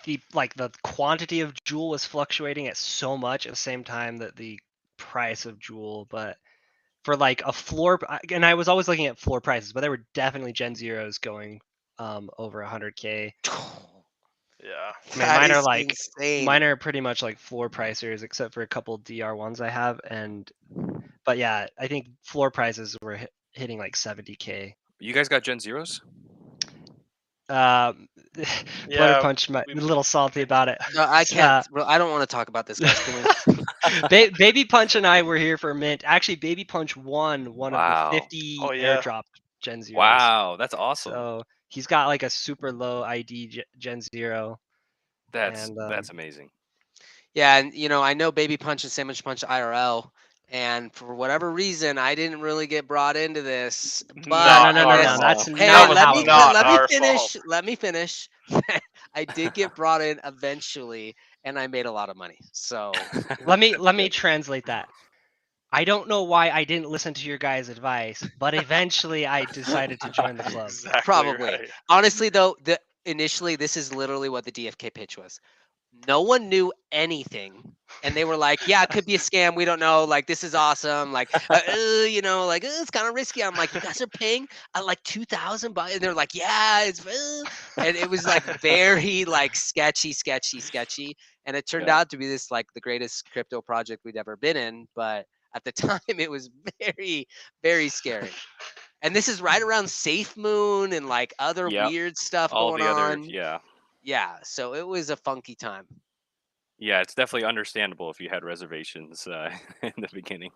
the quantity of Jewel was fluctuating at so much at the same time that the price of Jewel, but for like a floor, and I was always looking at floor prices, but there were definitely Gen Zeros going over 100K. Yeah. I mean, That mine are is like insane. mine are pretty much like floor pricers, except for a couple DR1s I have, but yeah, I think floor prices were hitting like 70K. You guys got Gen Zeros? Bloater Yeah, Punch, a little salty about it. No, I can't. Bro, I don't want to talk about this, guys. Can we? Baby Punch and I were here for mint. Actually, Baby Punch won one of the Wow. 50 Oh, yeah. airdrop Gen Zeros. Wow, that's awesome. So he's got like a super low ID Gen Zero. That's And amazing. Yeah, and I know Baby Punch and Sandwich Punch IRL, and for whatever reason, I didn't really get brought into this. But Not no. our That's fault. hey, That not was how it not let me our finish. fault. Let me finish. I did get brought in eventually, and I made a lot of money. So Let me translate that. I don't know why I didn't listen to your guys' advice, but eventually I decided to join the club. Exactly probably, right. honestly, though, initially this is literally what the DFK pitch was. No one knew anything, and they were like, yeah, it could be a scam, we don't know, like this is awesome, like like it's kind of risky. I'm like, you guys are paying like 2,000 bucks, and they're like, yeah, it's and it was like very like sketchy, and it turned Yeah. out to be this like the greatest crypto project we'd ever been in, but at the time it was very, very scary. And this is right around Safe Moon and like other Yep. weird stuff All going the other on. yeah. Yeah, so it was a funky time. Yeah, it's definitely understandable if you had reservations in the beginning.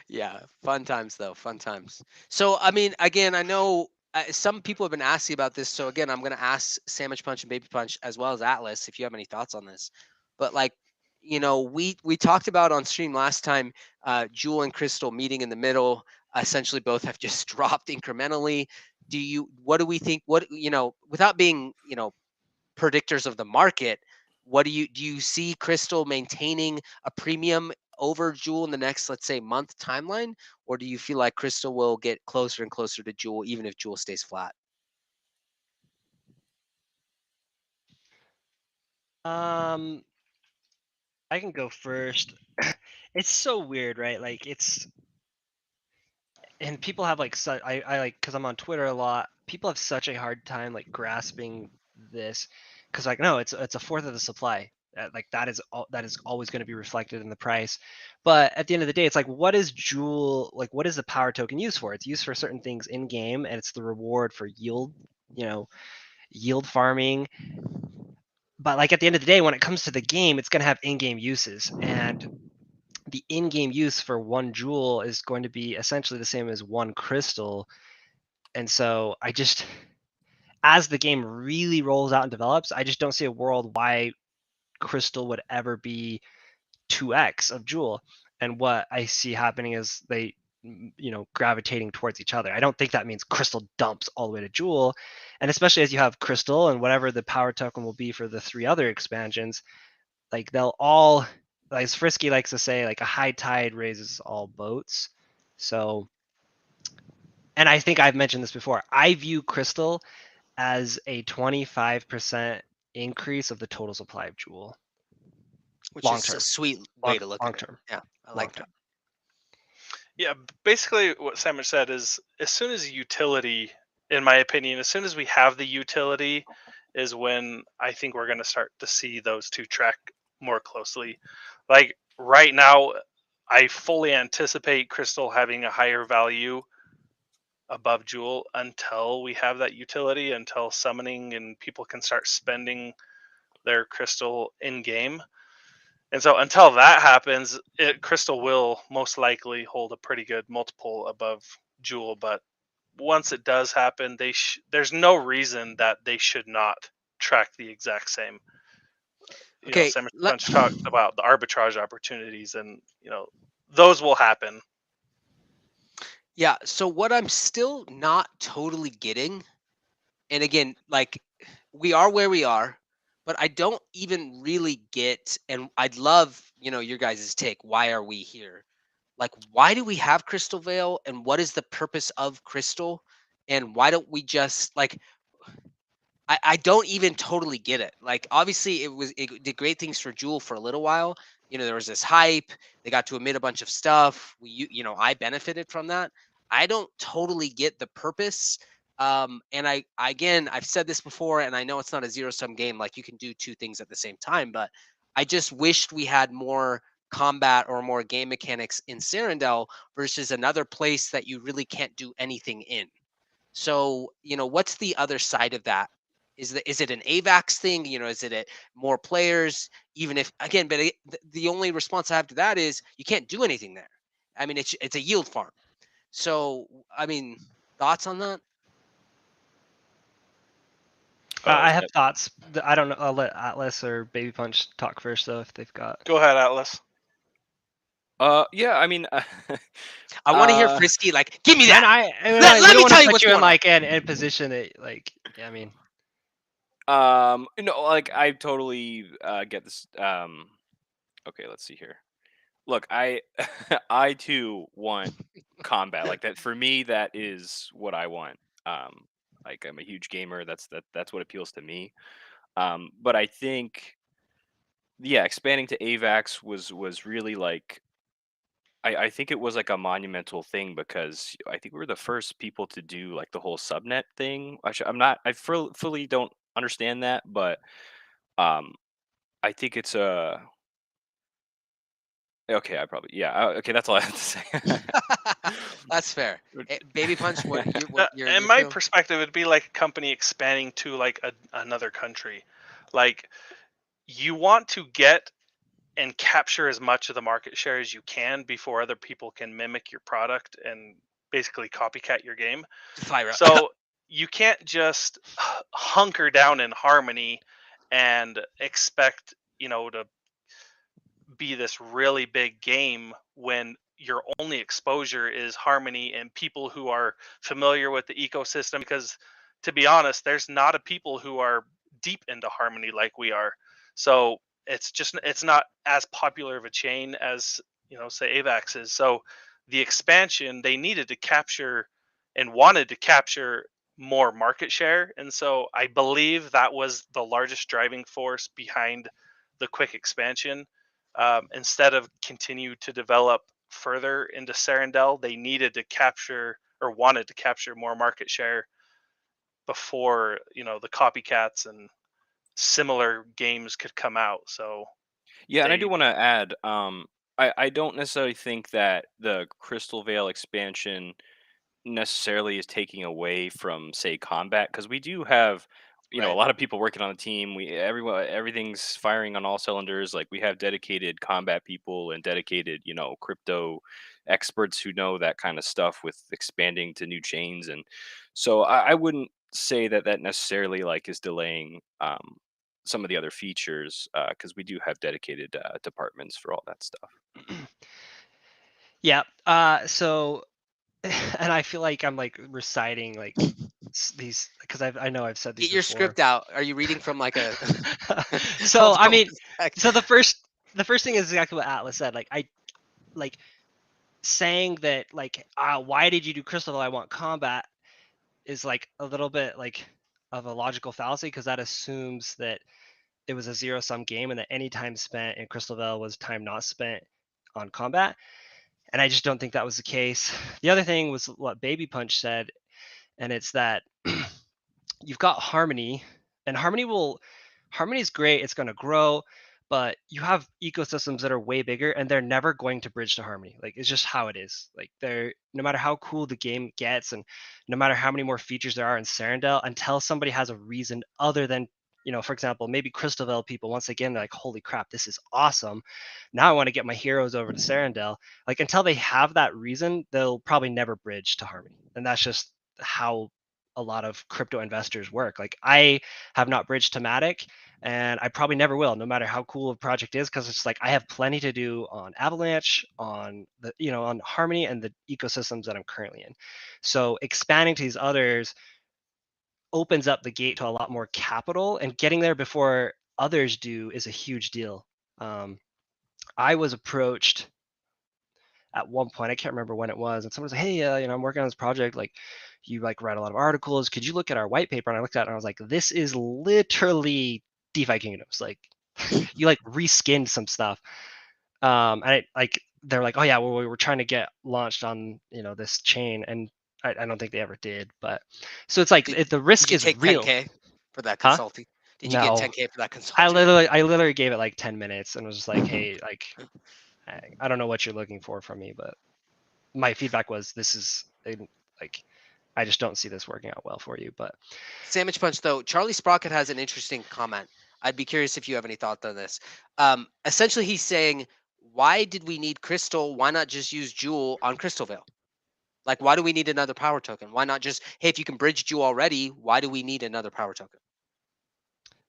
Yeah, fun times though, fun times. So I mean, again, I know some people have been asking about this. So again, I'm going to ask Sandwich Punch and Baby Punch as well as Atlas if you have any thoughts on this. But like, we talked about on stream last time, Jewel and Crystal meeting in the middle. Essentially, both have just dropped incrementally. What do we think? Without being predictors of the market, what do you see Crystal maintaining a premium over Jewel in the next, let's say, month timeline, or do you feel like Crystal will get closer and closer to Jewel even if Jewel stays flat? I can go first. It's so weird, right? Like and people have like I like, because I'm on Twitter a lot, people have such a hard time like grasping this, because like, no, it's a fourth of the supply. Like that is always going to be reflected in the price. But at the end of the day, it's like, what is Jewel, like what is the power token used for? It's used for certain things in game, and it's the reward for yield farming. But like at the end of the day, when it comes to the game, it's going to have in-game uses, and the in-game use for one Jewel is going to be essentially the same as one crystal. And so as the game really rolls out and develops, I just don't see a world why Crystal would ever be 2x of Jewel. And what I see happening is they, gravitating towards each other. I don't think that means Crystal dumps all the way to Jewel. And especially as you have Crystal and whatever the power token will be for the 3 other expansions, like they'll all, as Frisky likes to say, like a high tide raises all boats. So, and I think I've mentioned this before, I view Crystal as a 25% increase of the total supply of Jewel. Which Long is term. a sweet way to look Long at it. term. Yeah, I Long like term. Yeah, basically what Simon said is as soon as utility, in my opinion, as soon as we have the utility is when I think we're going to start to see those two track more closely. Like right now, I fully anticipate Crystal having a higher value above Jewel until we have that utility, until summoning and people can start spending their Crystal in game. And so until that happens, Crystal will most likely hold a pretty good multiple above Jewel. But once it does happen, there's no reason that they should not track the exact same. Okay, Simon Punch talked about the arbitrage opportunities, and those will happen. Yeah, so what I'm still not totally getting, and again, like we are where we are, but I don't even really get, and I'd love, your guys' take. Why are we here? Like, why do we have Crystalvale, and what is the purpose of Crystal? And why don't we just like I don't even totally get it. Like, obviously, it did great things for Jewel for a little while. There was this hype. They got to emit a bunch of stuff. I benefited from that. I don't totally get the purpose. And I've said this before, and I know it's not a zero-sum game. Like, you can do 2 things at the same time, but I just wished we had more combat or more game mechanics in Serendale versus another place that you really can't do anything in. So, what's the other side of that? Is it an AVAX thing? Is it more players? Even if, again, but the only response I have to that is you can't do anything there. I mean, it's a yield farm. So, I mean, thoughts on that? I have thoughts. I don't know. I'll let Atlas or Baby Punch talk first, though, if they've got. Go ahead, Atlas. Yeah, I mean, I want to hear Frisky. Like, give me that. Let me tell you what's going on. Like in position that, like, yeah, I mean. Like I totally get this. Okay, let's see here. Look, I I too want combat like that. For me, that is what I want. Like I'm a huge gamer. That's what appeals to me. But I think, yeah, expanding to AVAX was really like. I think it was like a monumental thing because I think we were the first people to do like the whole subnet thing. I'm not. I fully don't understand that, but I think it's a. Okay, okay, that's all I have to say. That's fair. Baby Punch, what in my perspective, it'd be like a company expanding to like another country. Like you want to get and capture as much of the market share as you can before other people can mimic your product and basically copycat your game. So you can't just hunker down in Harmony and expect, to be this really big game when your only exposure is Harmony and people who are familiar with the ecosystem. Because to be honest, there's not a people who are deep into Harmony like we are. So it's not as popular of a chain as say AVAX is. So the expansion, they needed to capture and wanted to capture more market share, and so I believe that was the largest driving force behind the quick expansion. Instead of continue to develop further into Serendale, they needed to capture or wanted to capture more market share before the copycats and similar games could come out. So yeah, and I do want to add, I don't necessarily think that the Crystalvale expansion necessarily is taking away from, say, combat, because we do have a lot of people working on the team. Everything's firing on all cylinders. Like we have dedicated combat people and dedicated crypto experts who know that kind of stuff with expanding to new chains. And so I wouldn't say that necessarily like is delaying some of the other features, because we do have dedicated departments for all that stuff. Yeah. So, and I feel like I'm like reciting like these because I know I've said these Get your before. script out. Are you reading from like a? So I Hold on mean, a sec. so the first thing is exactly what Atlas said. Like I like saying that like why did you do Crystalvale? I want combat is like a little bit like of a logical fallacy because that assumes that it was a zero-sum game and that any time spent in Crystalvale was time not spent on combat. And I just don't think that was the case. The other thing was what Baby Punch said, and it's that you've got Harmony, and Harmony is great. It's going to grow, but you have ecosystems that are way bigger, and they're never going to bridge to Harmony. Like it's just how it is. Like they're no matter how cool the game gets, and no matter how many more features there are in Serendale, until somebody has a reason other than for example, maybe Crystalvale people once again they're like, holy crap, this is awesome. Now I want to get my heroes over to Serendale. Like until they have that reason, they'll probably never bridge to Harmony, and that's just how a lot of crypto investors work. Like I have not bridged to Matic, and I probably never will, no matter how cool a project is, because it's like I have plenty to do on Avalanche, on the on Harmony and the ecosystems that I'm currently in. So expanding to these others opens up the gate to a lot more capital, and getting there before others do is a huge deal. I was approached at one point, I can't remember when it was, and someone was like, hey, I'm working on this project, like you like write a lot of articles, could you look at our white paper? And I looked at it and I was like, this is literally DeFi Kingdoms. Like you like reskinned some stuff. And they're like, oh yeah, well, we were trying to get launched on this chain, and I don't think they ever did. But so it's like the risk Did you is take real. 10K for that Huh? consulting? Did you No. get 10K for that I consulting? literally gave it like 10 minutes and was just like, hey, like I don't know what you're looking for from me, but my feedback was this is like I just don't see this working out well for you. But Sandwich Punch, though, Charlie Sprocket has an interesting comment. I'd be curious if you have any thoughts on this. Essentially, he's saying, why did we need Crystal? Why not just use Jewel on Crystalvale? Like, why do we need another power token? Why not just, hey, if you can bridge Jewel already, why do we need another power token?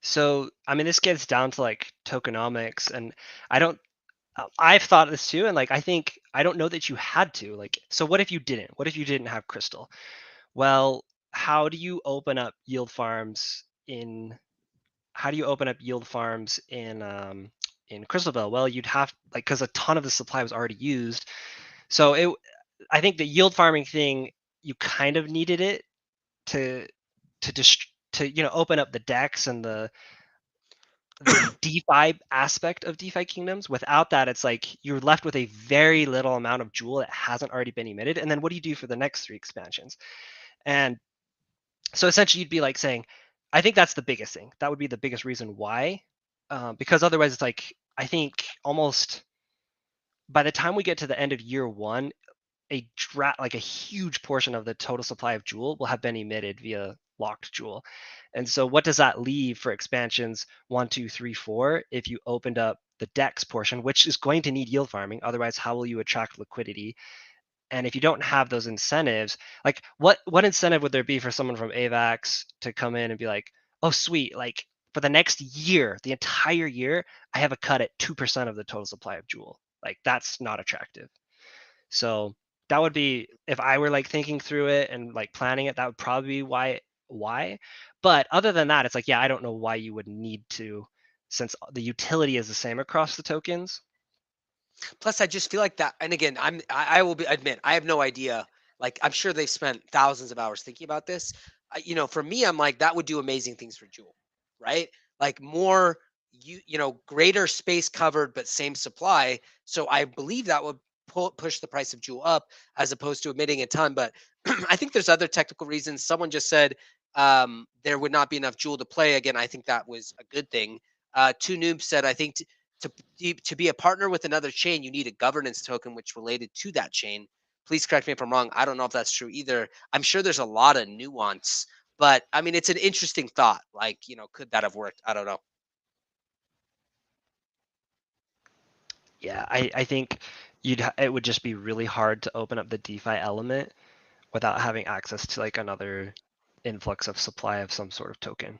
so I mean, this gets down to like tokenomics, and I've thought this too, and like I don't know that you had to. Like, so what if you didn't? What if you didn't have Crystal? Well, how do you open up yield farms in in Crystalvale? Well, you'd have like because a ton of the supply was already used. So I think the yield farming thing, you kind of needed it to open up the decks and the DeFi aspect of DeFi Kingdoms. Without that, it's like you're left with a very little amount of Jewel that hasn't already been emitted. And then what do you do for the next 3 expansions? And so essentially you'd be like saying, I think that's the biggest thing. That would be the biggest reason why. Because otherwise it's like, I think almost by the time we get to the end of year 1, like a huge portion of the total supply of Jewel will have been emitted via locked Jewel. And so what does that leave for expansions 1, 2, 3, 4 if you opened up the DEX portion, which is going to need yield farming? Otherwise, how will you attract liquidity? And if you don't have those incentives, like what incentive would there be for someone from AVAX to come in and be like, oh sweet, like for the next year, the entire year, I have a cut at 2% of the total supply of Jewel. Like that's not attractive. So that would be, if I were like thinking through it and like planning it, that would probably be why. But other than that, it's like, yeah, I don't know why you would need to, since the utility is the same across the tokens. Plus, I just feel like that. And again, I will admit, I have no idea. Like, I'm sure they've spent thousands of hours thinking about this. For me, I'm like, that would do amazing things for Jewel, right? Like more, greater space covered, but same supply. So I believe that would push the price of Jewel up as opposed to emitting a ton. But I think there's other technical reasons. Someone just said there would not be enough Jewel to play. Again, I think that was a good thing. Two Noobs said, I think to be a partner with another chain, you need a governance token which related to that chain. Please correct me if I'm wrong. I don't know if that's true either. I'm sure there's a lot of nuance, but I mean, it's an interesting thought. Like, could that have worked? I don't know. Yeah, I think it would just be really hard to open up the DeFi element without having access to like another influx of supply of some sort of token.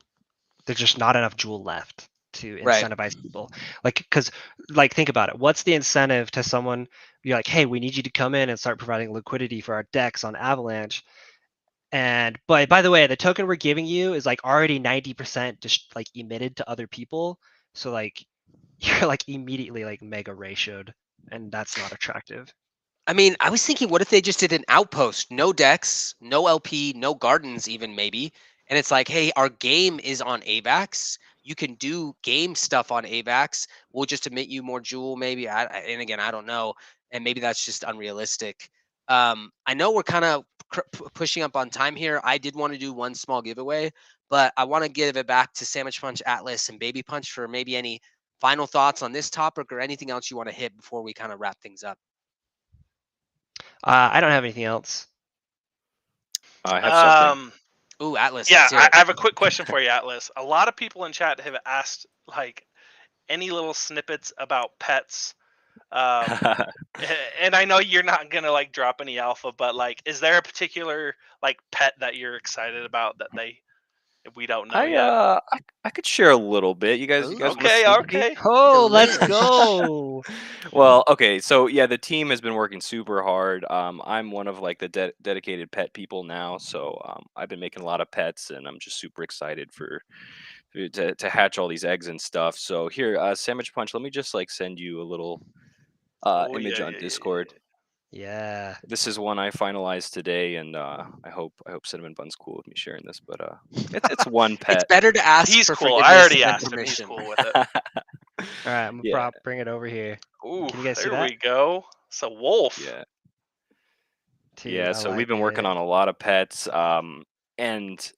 There's just not enough Jewel left to Right. incentivize people. Like, because, like, think about it. What's the incentive to someone? You're like, hey, we need you to come in and start providing liquidity for our decks on Avalanche. And by the way, the token we're giving you is like already 90% just like emitted to other people. So like you're like immediately like mega ratioed, and that's not attractive. I mean, I was thinking, what if they just did an outpost, no decks, no LP, no gardens, even maybe, and it's like, hey, our game is on AVAX. You can do game stuff on AVAX. We'll just emit you more Jewel, maybe. And again, I don't know, and maybe that's just unrealistic. I know we're kind of pushing up on time here. I did want to do one small giveaway, but I want to give it back to Sandwich Punch, Atlas, and Baby Punch for maybe any final thoughts on this topic or anything else you want to hit before we kind of wrap things up. I don't have anything else. I have something. Ooh, Atlas. Yeah, let's hear I it. have a quick question for you, Atlas. A lot of people in chat have asked like any little snippets about pets. And I know you're not gonna like drop any alpha, but like, is there a particular like pet that you're excited about that we don't know yet? I could share a little bit. You guys Ooh. want a Okay, sneak peek? okay. Oh, let's Delish. go. Well, okay, so yeah, the team has been working super hard. I'm one of like the dedicated pet people now, so I've been making a lot of pets, and I'm just super excited to hatch all these eggs and stuff. So here, Sandwich Punch, let me just like send you a little Oh, image yeah, on yeah, Discord. Yeah. This is one I finalized today, and I hope Cinnamon Bun's cool with me sharing this. But it's one It's pet. better to ask He's for cool. I already forgiveness than asked him. He's permission. cool with it. All right, I'm Yeah. gonna bring it over here. Ooh, Can you guys see there that? we go. It's a wolf. Yeah. Dude, Yeah, I so we've like been working it. on a lot of pets. And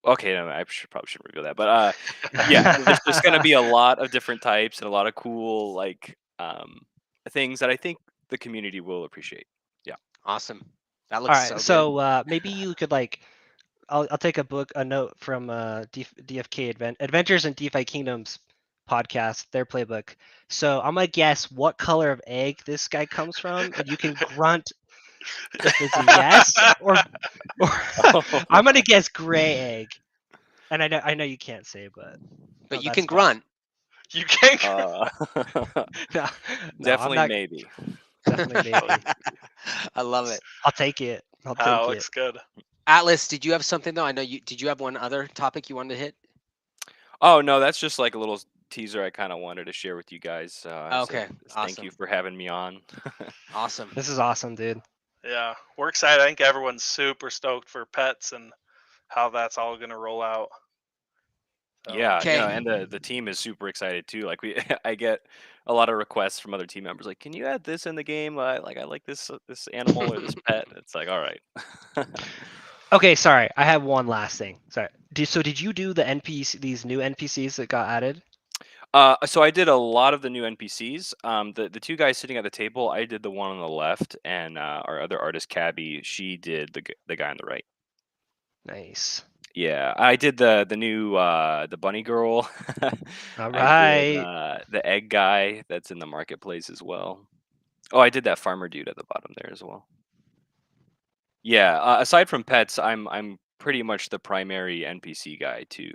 okay, no, probably shouldn't reveal that. But yeah, there's gonna be a lot of different types and a lot of cool like things that I think the community will appreciate. Yeah. Awesome. That All looks right, so good. so maybe you could like, I'll take a note from DFK Adventures in DeFi Kingdoms podcast, their playbook. So I'm gonna guess what color of egg this guy comes from, and you can grunt if it's a yes or I'm gonna guess gray egg. And I know you can't say, but But you that's can fine. grunt. You can't. No, Definitely I'm not, maybe. definitely maybe. I love it. I'll take it. I'll take Oh, it. looks good. Atlas, did you have something though? I know you did. You have one other topic you wanted to hit? Oh no, that's just like a little teaser I kind of wanted to share with you guys. Okay, Thank you awesome. for having me on. Awesome. This is awesome, dude. Yeah, we're excited. I think everyone's super stoked for pets and how that's all going to roll out. So, Yeah, Okay. and the team is super excited too. Like I get a lot of requests from other team members, like, can you add this in the game? I like this animal or this pet. It's like, all right. Okay, sorry. I have one last thing. Sorry. Did you do the these new NPCs that got added? So I did a lot of the new NPCs. The two guys sitting at the table, I did the one on the left, and our other artist, Cabby, she did the guy on the right. Nice. Yeah, I did the new the bunny girl. All I did right. the egg guy that's in the marketplace as well. Oh, I did that farmer dude at the bottom there as well. Yeah, aside from pets, I'm pretty much the primary NPC guy too.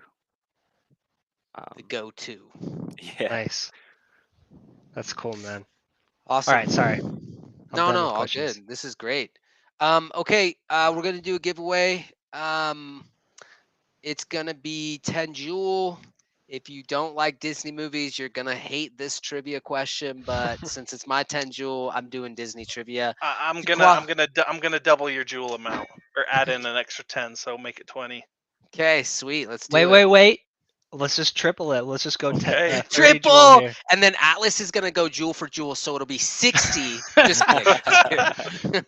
The go-to. Yeah. Nice. That's cool, man. Awesome. All right, sorry. No, done no, with all questions. good. This is great. Okay, we're gonna do a giveaway. It's gonna be 10 Jewel. If you don't like Disney movies, you're gonna hate this trivia question. But since it's my 10 Jewel, I'm doing Disney trivia. I'm qual- gonna double your jewel amount or add in an extra 10, so make it 20. Okay, sweet. Let's do Wait, it. wait. Let's just triple it. Let's just go Okay. 30 Jewel Triple, here. and then Atlas is gonna go Jewel for Jewel, so it'll be 60. Just kidding. Just kidding.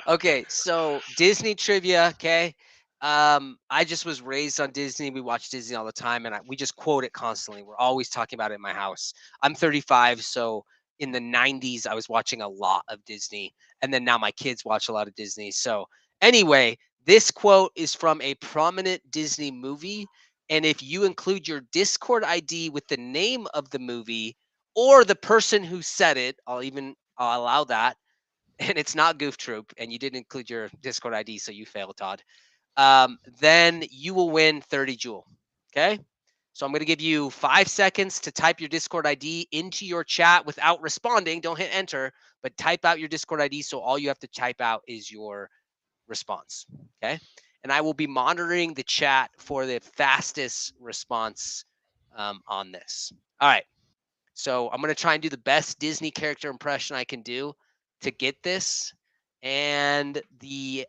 Okay, so Disney trivia. Okay, I just was raised on Disney. We watch Disney all the time, and we just quote it constantly. We're always talking about it in my house. I'm 35, so in the 90s, I was watching a lot of Disney, and then now my kids watch a lot of Disney. So anyway, this quote is from a prominent Disney movie. And if you include your Discord ID with the name of the movie or the person who said it, I'll allow that. And it's not Goof Troop, and you didn't include your Discord ID, so you failed, Todd. Then you will win 30 Jewel. Okay. So I'm going to give you 5 seconds to type your Discord ID into your chat without responding. Don't hit enter, but type out your Discord ID. So all you have to type out is your response. Okay. And I will be monitoring the chat for the fastest response on this. All right. So I'm going to try and do the best Disney character impression I can do to get this. And the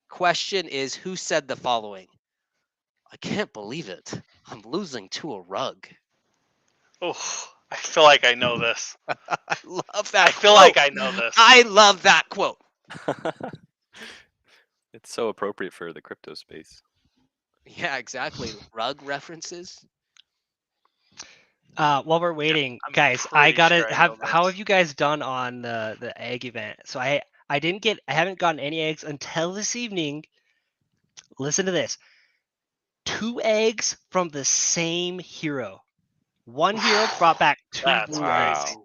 question is, who said the following? I can't believe it. I'm losing to a rug. Oh, I feel like I know this. I love that I feel quote. like I know this. I love that quote. It's so appropriate for the crypto space. Yeah, exactly. Rug references. While we're waiting, I'm guys, I pretty gotta sure I have. know How this. have you guys done on the egg event? So I haven't gotten any eggs until this evening. Listen to this. 2 eggs from the same hero. One hero brought back 2 That's blue Wow. eggs. crazy.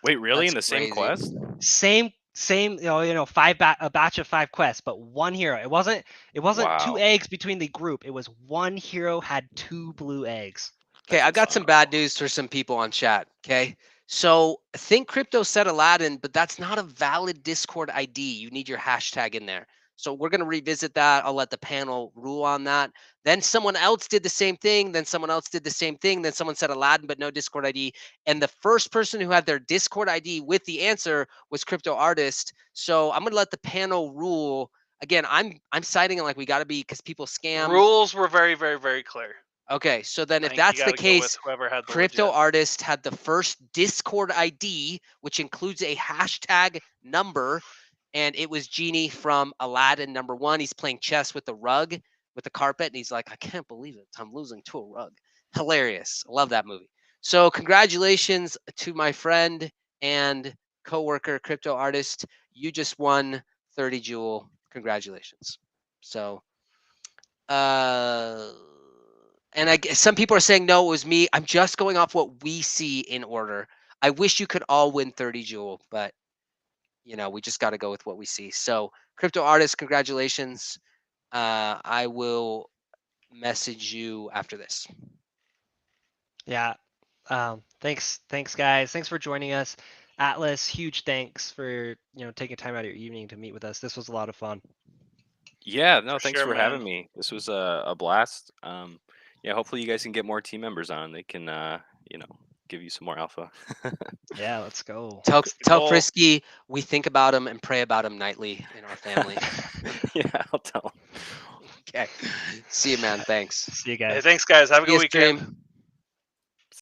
Wait, really? That's In the same crazy. quest? Same, a batch of 5 quests, but one hero. It wasn't 2 Wow. eggs between the group. It was one hero had 2 blue eggs. Okay, That's I've got some insane. bad news for some people on chat. Okay. So Think Crypto said Aladdin, but that's not a valid Discord ID. You need your hashtag in there. So we're going to revisit that. I'll let the panel rule on that. Then someone else did the same thing. Then someone else did the same thing. Then someone said Aladdin, but no Discord ID. And the first person who had their Discord ID with the answer was Crypto Artist. So I'm going to let the panel rule. Again, I'm citing it like we got to be, because people scam. Rules were very, very, very clear. Okay, so then I if think you that's the gotta go with case, whoever had the Crypto legit. Artist had the first Discord ID, which includes a hashtag number, and it was Genie from Aladdin #1. He's playing chess with the rug, with the carpet, and he's like, I can't believe it. I'm losing to a rug. Hilarious. I love that movie. So congratulations to my friend and coworker, Crypto Artist. You just won 30 Jewel. Congratulations. So and I guess some people are saying no, it was me. I'm just going off what we see in order. I wish you could all win 30 Jewel, but we just got to go with what we see. So Crypto Artist, congratulations. I will message you after this. Yeah. Thanks guys. Thanks for joining us. Atlas, huge thanks for taking time out of your evening to meet with us. This was a lot of fun. Yeah, no, For thanks sure, for having man. me. This was a blast. Yeah, hopefully you guys can get more team members on. They can, give you some more alpha. Yeah, let's go. Tell That's the goal. Frisky we think about him and pray about him nightly in our family. Yeah, I'll tell 'em. Okay. See you, man. Thanks. See you Hey, guys. thanks, guys. Have a See good you, weekend. stream.